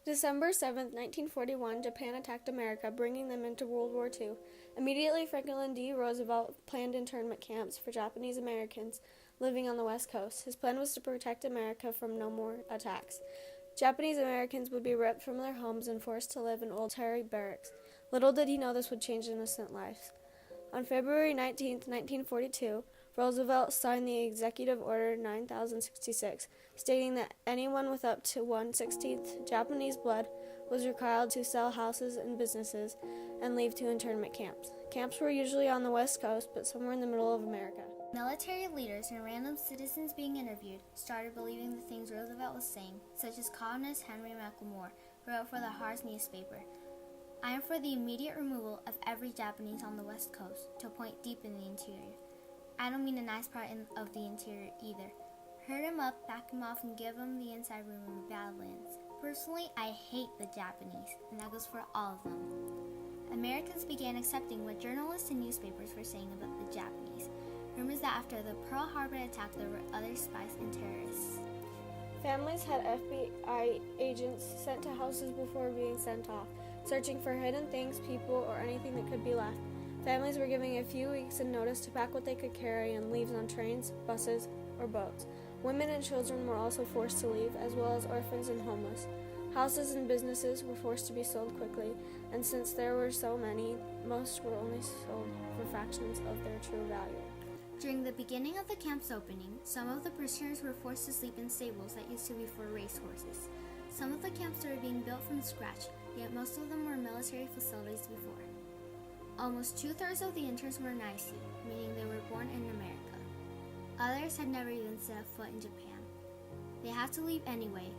December 7, 1941, Japan attacked America, bringing them into World War II. Immediately, Franklin D. Roosevelt planned internment camps for Japanese Americans living on the West Coast. His plan was to protect America from no more attacks. Japanese Americans would be ripped from their homes and forced to live in old military barracks. Little did he know this would change innocent lives. On February 19, 1942, Roosevelt signed the Executive Order 9066, stating that anyone with up to 1/16 Japanese blood was required to sell houses and businesses and leave to internment camps. Camps were usually on the West Coast, but somewhere in the middle of America. Military leaders and random citizens being interviewed started believing the things Roosevelt was saying, such as columnist Henry McLemore, who wrote for the Harz newspaper. "I am for the immediate removal of every Japanese on the West Coast to a point deep in the interior. I don't mean a nice part of the interior either. Herd him up, back him off, and give him the inside room in the Badlands. Personally, I hate the Japanese, and that goes for all of them." Americans began accepting what journalists and newspapers were saying about the Japanese. Rumors that after the Pearl Harbor attack there were other spies and terrorists. Families had FBI agents sent to houses before being sent off, searching for hidden things, people, or anything that could be left. Families were given a few weeks in notice to pack what they could carry and leave on trains, buses, or boats. Women and children were also forced to leave, as well as orphans and homeless. Houses and businesses were forced to be sold quickly, and since there were so many, most were only sold for fractions of their true value. During the beginning of the camp's opening, some of the prisoners were forced to sleep in stables that used to be for racehorses. Some of the camps were being built from scratch, yet most of them were military facilities before. Almost 2/3 of the interns were Naisi, meaning they were born in America. Others had never even set a foot in Japan. They had to leave anyway.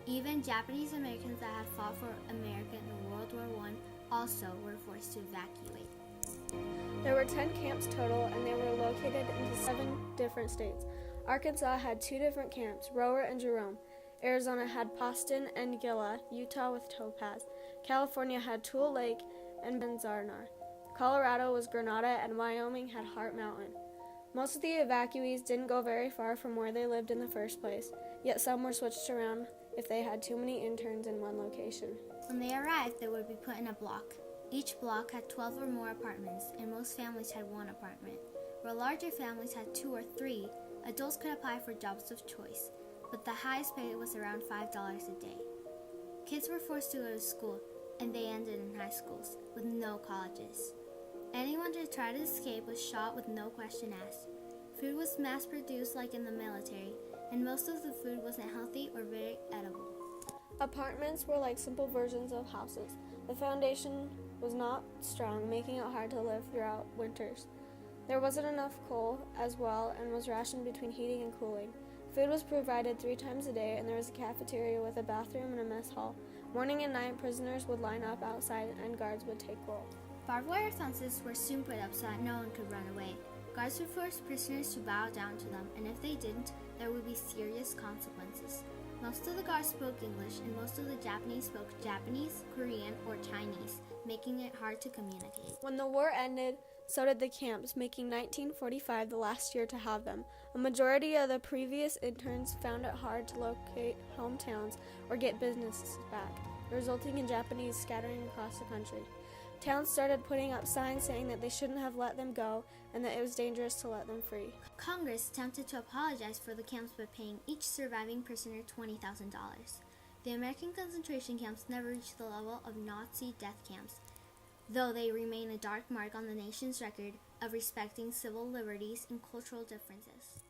Even Japanese Americans that had fought for America in World War I also were forced to evacuate. There were 10 camps total, and they were located in 7 different states. Arkansas had 2 different camps, Rower and Jerome. Arizona had Poston and Gallart, Utah with Topaz. California had Tule Lake and Benzarnar. Colorado was Granada, and Wyoming had Heart Mountain. Most of the evacuees didn't go very far from where they lived in the first place, yet some were switched around if they had too many interns in one location. When they arrived, they would be put in a block. Each block had 12 or more apartments, and most families had 1 apartment. Where larger families had 2 or 3, adults could apply for jobs of choice, but the highest pay was around $5 a day. Kids were forced to go to school, and they ended in high schools, with no colleges. Anyone who tried to escape was shot with no question asked. Food was mass-produced like in the military, and most of the food wasn't healthy or very edible. Apartments were like simple versions of houses. The foundation was not strong, making it hard to live throughout winters. There wasn't enough coal as well, and was rationed between heating and cooling. Food was provided 3 times a day, and there was a cafeteria with a bathroom and a mess hall. Morning and night, prisoners would line up outside, and guards would take roll. Barbed wire fences were soon put up so that no one could run away. Guards would force prisoners to bow down to them, and if they didn't, there would be serious consequences. Most of the guards spoke English, and most of the Japanese spoke Japanese, Korean, or Chinese, making it hard to communicate. When the war ended, so did the camps, making 1945 the last year to have them. A majority of the previous interns found it hard to locate hometowns or get businesses back, resulting in Japanese scattering across the country. Towns started putting up signs saying that they shouldn't have let them go and that it was dangerous to let them free. Congress attempted to apologize for the camps by paying each surviving prisoner $20,000. The American concentration camps never reached the level of Nazi death camps, though they remain a dark mark on the nation's record of respecting civil liberties and cultural differences.